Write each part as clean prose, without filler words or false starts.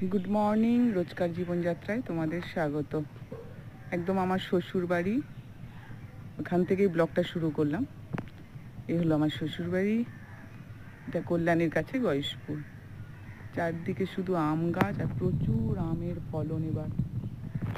Good morning, রোজকার জীবনযাত্রায় তোমাদের স্বাগত। একদম আমার শ্বশুর বাড়ি, ওখান থেকেই ব্লগটা শুরু করলাম। এই হলো আমার শ্বশুর বাড়ি, এটা কল্যাণীর কাছে গয়েশপুর। চারদিকে শুধু আম গাছ আর প্রচুর আমের ফলন। এবার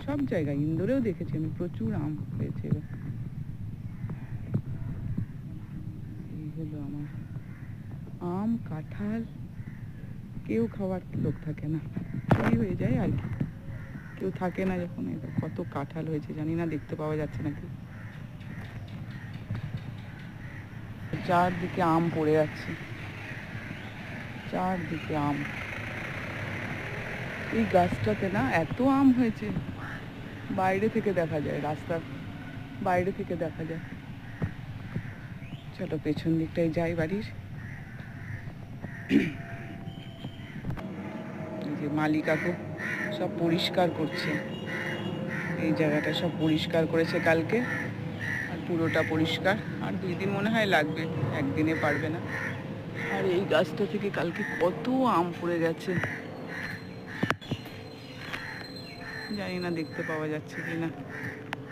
সব জায়গায়, ইন্দোরেও দেখেছি আমি, প্রচুর আম হয়েছে এবার। এই হলো আমার আম, কাঁঠাল, কেউ খাওয়ার লোক থাকে না, চুরি হয়ে যায় আর কি। কেউ থাকে না যখন। এবার কত কাঁঠাল হয়েছে জানি না, দেখতে পাওয়া যাচ্ছে নাকি। চারদিকে আম পড়ে আছে, চারদিকে আম। এই গাছটাতে না এত আম হয়েছে, বাইরে থেকে দেখা যায়, রাস্তার বাইরে থেকে দেখা যায়। চলো পেছন দিকটাই যাই বাড়ির। এই যে মালি কাকু সব পরিষ্কার করছে, এই জায়গাটা সব পরিষ্কার করেছে কালকে, আর পুরোটা পরিষ্কার। আর 2 দিন মনে হয় লাগবে, একদিনে পারবে না। আর এই গাছটা থেকে কালকে কত আম পড়ে গেছে, জানি না দেখতে পাওয়া যাচ্ছে কিনা।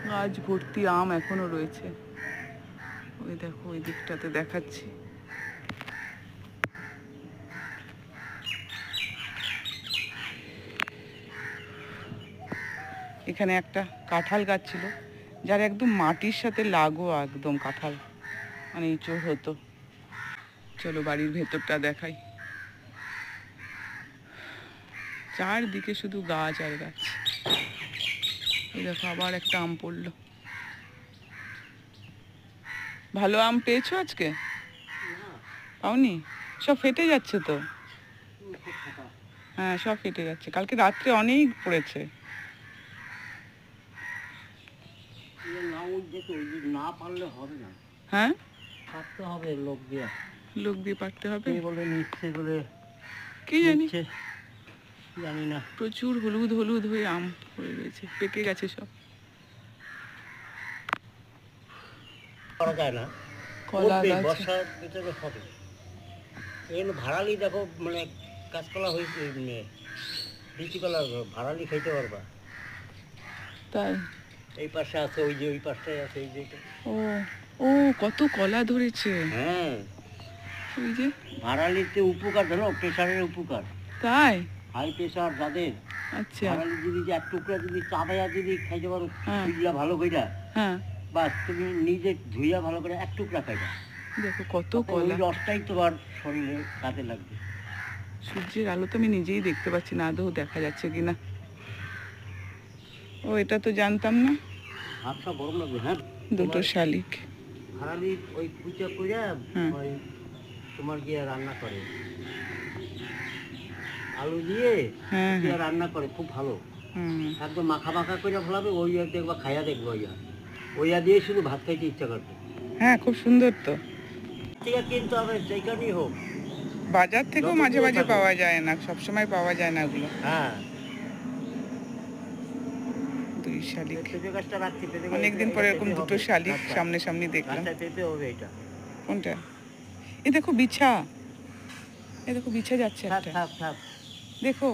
গাছ ভর্তি আম এখনো রয়েছে। ওই দেখো, ওই দিকটাতে দেখাচ্ছি। এখানে একটা কাঁঠাল গাছ ছিল, যার একদম মাটির সাথে লাগো, একদম কাঁঠাল মানে ইঁচড় হতো। চলো বাড়ির ভেতরটা দেখাই। চারদিকে শুধু গাছ আর গাছ। এই দেখো আবার একটা আম পড়লো। ভালো আম পেয়েছো আজকে? পাওনি? সব ফেটে যাচ্ছে তো। হ্যাঁ, সব ফেটে যাচ্ছে, কালকে রাত্রে অনেক পড়েছে। না পারলে হবে না। হ্যাঁ, পারতে হবে, লোক দিয়ে পারতে হবে। বলে নিচ্ছে বলে কি জানি, জানি না। প্রচুর হলুদ হলুদ হয়ে আম পড়ে রয়েছে, পেকে গেছে সব। করা যায় না, কলা গাছ বর্ষার ভিতরে হবে। এখানে ভাড়ালি দেখো, মানে কাঁচকলা হয়েছে, লিচি কলা ভাড়ালি খাইতে পারবা। তাই? এই পাশে আছে, ওই যে ওই পাশটায় আছে, এই যে। ও ও, কত কলা ধরেছে। হ্যাঁ, ওই যে ভাড়ালিতে উপকার, জানো, প্রেশারের উপকার। তাই? হাই প্রেশার যাদের, আচ্ছা। ভাড়ালি যদি এক টুকরা যদি চাবাইয়া যদি খাইতে পারো, হ্যাঁ ধুইয়া ভালো কইরা, হ্যাঁ, বাস তুমি নিজে ধুইয়া ভালো করে এক টুকরা খাইবা, দেখো কত ওই কলা। রসটাই তোমার শরীরে কাজে লাগবে। সূর্যের আলো তো আমি নিজেই দেখতে পাচ্ছি না, আদৌ দেখা যাচ্ছে কিনা। ও, এটা তো জানতাম না। হাতটা গরম লাগবে। হ্যাঁ, দুটো শালিক। ভাড়ালি ওই কুচা কইরা হ্যাঁ ওই তোমার গিয়ে রান্না করে, আলু দিয়ে হ্যাঁ হ্যাঁ, রান্না করে, খুব ভালো। একদম মাখা মাখা করে ভালাবে, ওই দেখবা খাইয়া দেখবো, ওইয়া দিয়ে শুধু ভাত খাইতে ইচ্ছা করবে। হ্যাঁ, খুব সুন্দর তো। ঠিক আছে, কিনতে হবে, যেখানেই হোক। বাজার থেকেও মাঝে মাঝে পাওয়া যায় না, সবসময় পাওয়া যায় না ওগুলো। হ্যাঁ, দুই শালিক, পেঁপে গাছটা রাখছি, অনেকদিন পরে এরকম দুটো শালিক সামনে সামনে দেখলাম। পেঁপে হবে এটা। কোনটা? এই দেখো বিছা, এই দেখো বিছা যাচ্ছে একটা, দেখো।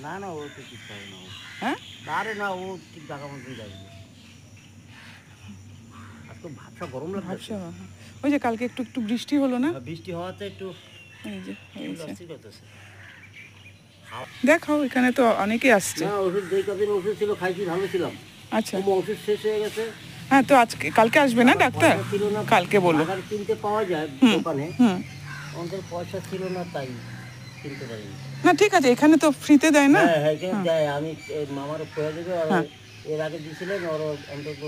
না না, ও তো কিছু হবে না। হ্যাঁ, আরে না, ও ঠিক জায়গা মতোই যাবে। আর তো ভাবসা গরম লাগছে। ওই যে কালকে একটু একটু বৃষ্টি হলো না, বৃষ্টি হওয়াতে একটু এই যে হয়েছে। করতেছে। দেখো এখানে তো অনেকে আসছে। না, ওষুধ যেই কদিন ওষুধ ছিল খাইছি, ভালো ছিলাম। আচ্ছা, ওষুধ শেষ হয়ে গেছে। হ্যাঁ, তো আজকে কালকে আসবে না ডাক্তার? কালকে বলো। কিনতে পাওয়া যায় দোকানে, আমাদের পয়সা ছিল না, তাই কিনতে পারিনি। না ঠিক আছে, এখানে তো ফ্রিতে দেয় না। হ্যাঁ হ্যাঁ, দেয়। আমি মামারও খোয়া দেবে, আর এর আগে দিয়েছিলেন, ওর অন্তত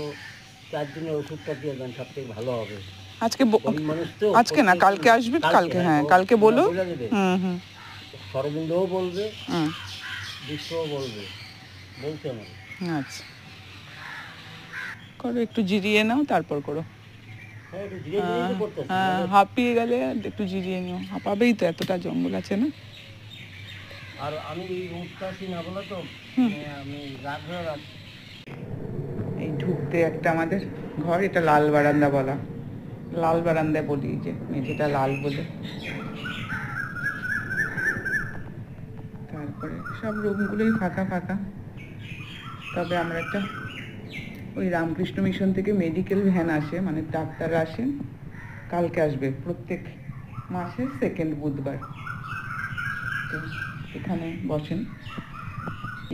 4 দিনের ওষুধটা দিয়ে দেন, সব থেকে ভালো হবে। আজকে মানুষ তো, আজকে না কালকে আসবে, কালকে। হ্যাঁ, কালকে বলো। সরবিন্দও বলবে, বিশ্বও বলবে, বলছে আমার। আচ্ছা, করো, একটু জিরিয়ে নাও, তারপর করো। হ্যাঁ, হাঁপিয়ে গেলে একটু জিরিয়ে নিও, হাঁপাবেই তো, এতটা জঙ্গল আছে না। আর আমি উঠতে আসি না বলে তো আমি রাগ হয়ে রাখছি। এই ঢুকতে একটা আমাদের ঘর, এটা লাল বারান্দা বলা, লাল বারান্দা বলি, যে মেঝেটা লাল বলে। তারপরে সব রুমগুলোই ফাঁকা ফাঁকা। তবে আমরা একটা ওই রামকৃষ্ণ মিশন থেকে মেডিকেল ভ্যান আসে, মানে ডাক্তাররা আসেন, কালকে আসবে প্রত্যেক মাসের সেকেন্ড বুধবার। তো এখানে বসেন।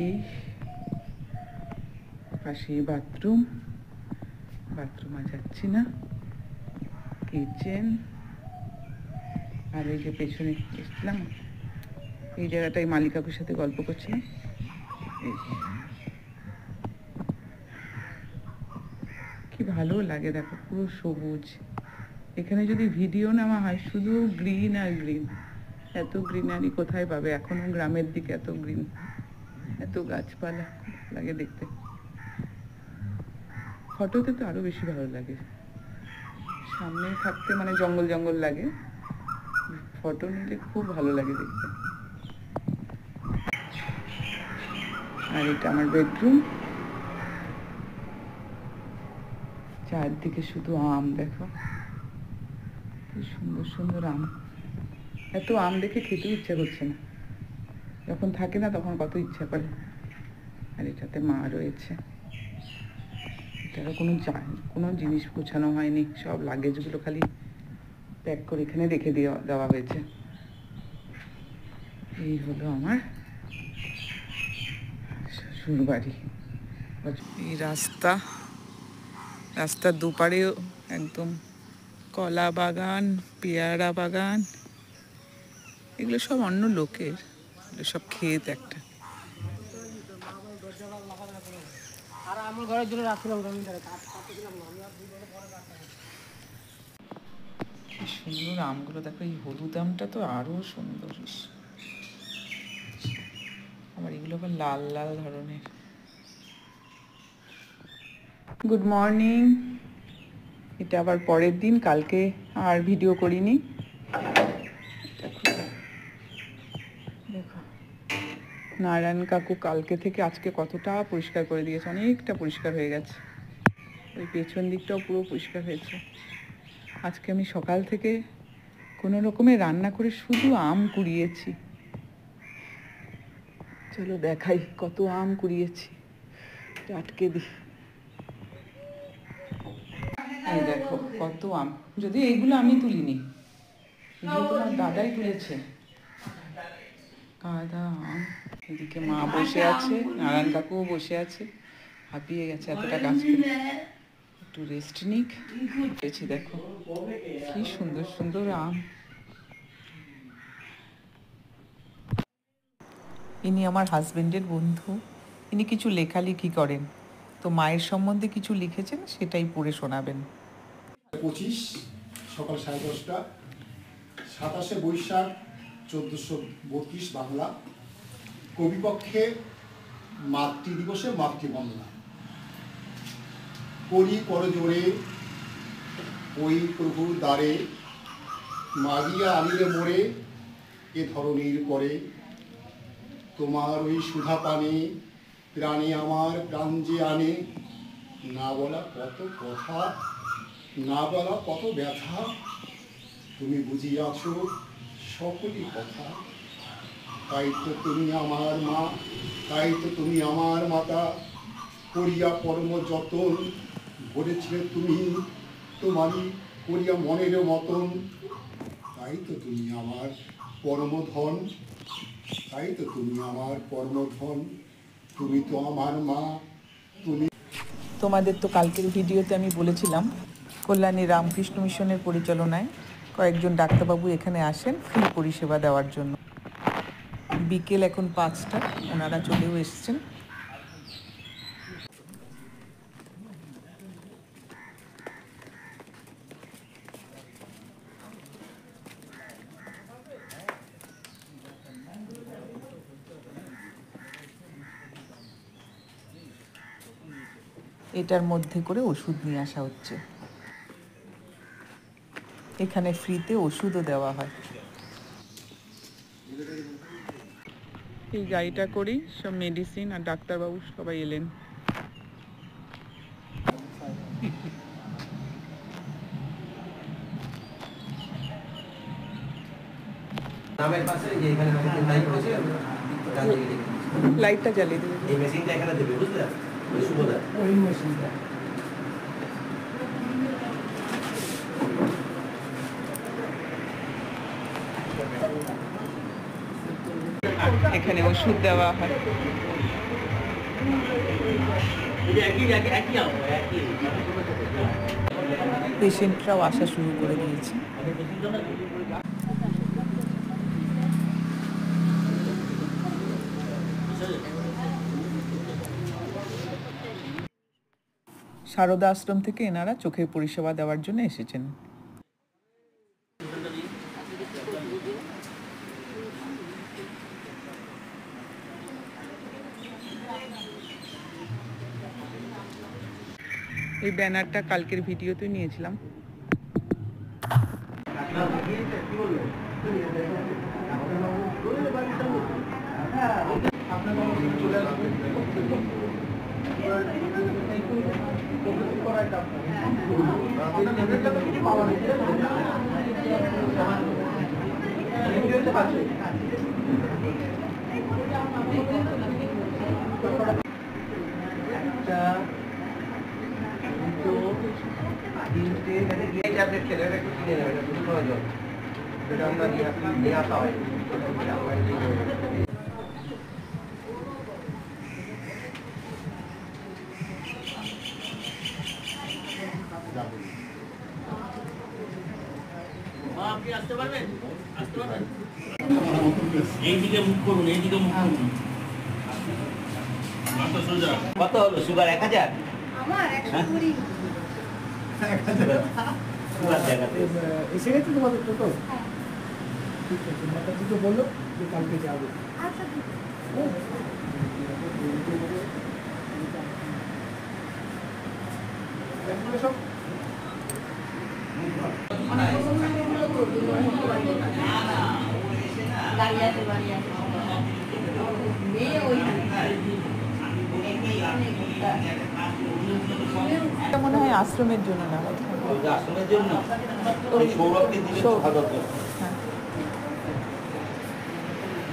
এই পাশে বাথরুম, বাথরুমে যাচ্ছি না, কিচেন। আর এই যে পেছনে এসছিলাম, এই জায়গাটায় মালিক কাকুর সাথে গল্প করছিলাম। এই কি ভালো লাগে দেখো, পুরো সবুজ। এখানে যদি ভিডিও নেওয়া হয় শুধু গ্রিন আর গ্রিন। এত গ্রিনারি কোথায় পাবে? এখনো গ্রামের দিকে এত গ্রিন, এত গাছপালা, খুব লাগে দেখতে। ফটোতে তো আরো বেশি ভালো লাগে, সামনে থাকতে মানে জঙ্গল জঙ্গল লাগে, ফটো নিলে খুব ভালো লাগে দেখতে। আর এটা আমার বেডরুম। চারদিকে শুধু আম, দেখো কি সুন্দর সুন্দর আম। এত আম দেখে খেতেও ইচ্ছা করছে না, যখন থাকে না তখন কত ইচ্ছা করে। আর এটাতে মা রয়েছে। এটারও কোনো জিনিস গোছানো হয়নি, সব লাগেজগুলো খালি প্যাক করে এখানে রেখে দেওয়া হয়েছে। এই হলো আমার শ্বশুর বাড়ি। এই রাস্তার দুপারেও একদম কলা বাগান, পেয়ারা বাগান, এগুলো সব অন্য লোকের, এগুলো সব ক্ষেত একটা। কি সুন্দর আমগুলো দেখো, এই হলুদ আমটা তো আরো সুন্দর। আমার এগুলো আবার লাল লাল ধরনের। Good morning. এটা আবার পরের দিন, কালকে আর ভিডিও করিনি। দেখো নারায়ণ কাকু কালকে থেকে আজকে কতটা পরিষ্কার করে দিয়েছে, অনেকটা পরিষ্কার হয়ে গেছে। ওই পেছন দিকটাও পুরো পরিষ্কার হয়েছে। আজকে আমি সকাল থেকে কোনো রকমে রান্না করে শুধু আম কুড়িয়েছি। চলো দেখাই কত আম কুড়িয়েছি, আটকে দিই। এই দেখো কত আম, যদি এইগুলো আমি তুলিনি, এগুলো তোমার দাদাই তুলেছে। কাদা আম। এদিকে মা বসে আছে, নারায়ণ কাকুও বসে আছে, হাঁপিয়ে গেছে এতটা গাছ করে। একটু রেস্ট নিক। পেয়েছি দেখো কি সুন্দর সুন্দর আম। ইনি আমার হাজবেন্ডের বন্ধু, ইনি কিছু লেখালেখি করেন, তো মায়ের সম্বন্ধে কিছু লিখেছেন, সেটাই পড়ে শোনাবেন। 25 সকাল 10:30, 27শে বৈশাখ 1432 বাংলা। কবিপক্ষে মাতৃদিবসে মাতৃবন্দনা করি করজোড়ে, ওই প্রভুর দ্বারে মাগিয়া আনিলে মোরে এ ধরনীর পরে। তোমার ওই সুধা পানে প্রাণে আমার প্রাণ যে আনে, না বলা কত কথা, না বলা কত ব্যথা, তুমি বুঝিয়াছ সকলই কথা। তাই তো তুমি আমার মা, তাই তো তুমি আমার মাতা, করিয়া পরম যতন ভরেছিলে তুমি তোমারই করিয়া মনের মতন। তাই তো তুমি আমার পরম ধন, তাই তো তুমি আমার পরম ধন, তুমি তো আমার মা, তুমি। তোমাদের তো কালকের ভিডিওতে আমি বলেছিলাম, কল্যাণী রামকৃষ্ণ মিশনের পরিচালনায় কয়েকজন ডাক্তারবাবু এখানে আসেন ফ্রি পরিষেবা দেওয়ার জন্য। বিকেল এখন 5টা, ওনারা চলেও এসছেন। এটার মধ্যে করে ওষুধ নিয়ে আসা হচ্ছে। এখানে ফ্রিতে ওষুধও দেওয়া হয়। এই গাড়িটা করেই সব মেডিসিন আর ডাক্তারবাবু সবাই এলেন। নামের পাশে যে এখানে লাইটটা জ্বালিয়ে দেবে। এই মেশিনটা এখানে দেবে, বুঝলে? ওই সুবিধা ওই মেশিনটা এখানে ওষুধ দেওয়া হয়। পেশেন্টরাও আসা শুরু করে দিয়েছে। সারদা আশ্রম থেকে এনারা চোখের পরিষেবা দেওয়ার জন্য এসেছেন। এই ব্যানারটা কালকের ভিডিওতে নিয়েছিলাম। এইদিকে মুখ করুন, এইদিকে মুখ করুন। কত হলো সুগার? 1000? আমার 120। সুগার দেখাতে এসে গেছে তোমাদের টোটো? ঠিক আছে, মাতাজিকে বলো যে কালকে যাবো। আচ্ছা ঠিক আছে। সব গাড়ি আছে, বাড়ি আছে। মেয়ে ওইখানে। এটা মনে হয় আশ্রমের জন্য না হয়। ওই যে আসনের জন্য ওই সৌরভকে দিলে তো ভালো হতো। হ্যাঁ।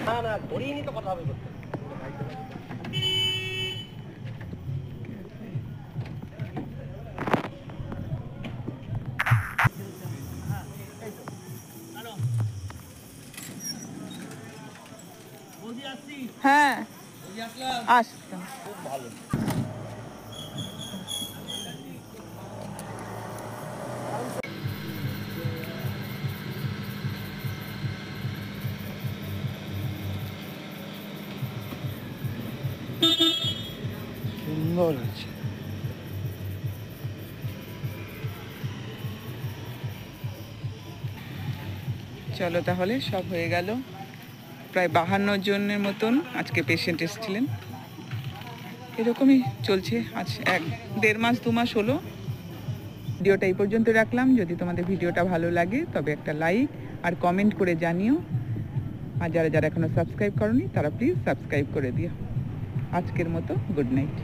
না না ধরিয়ে নি তো কথা হবে করতে। হ্যাঁ আসলাম। খুব ভালো। সুন্দর আছে। চলো তাহলে, সব হয়ে গেল। প্রায় 52 জনের মতন আজকে পেশেন্ট এসেছিলেন। এরকমই চলছে। আজ 1.5 মাস 2 মাস হলো। ভিডিওটা এই পর্যন্ত রাখলাম। যদি তোমাদের ভিডিওটা ভালো লাগে তবে একটা লাইক আর কমেন্ট করে জানিও। আর যারা যারা এখনো সাবস্ক্রাইব করনি তারা প্লিজ সাবস্ক্রাইব করে দিও। আজকের মতো গুড নাইট।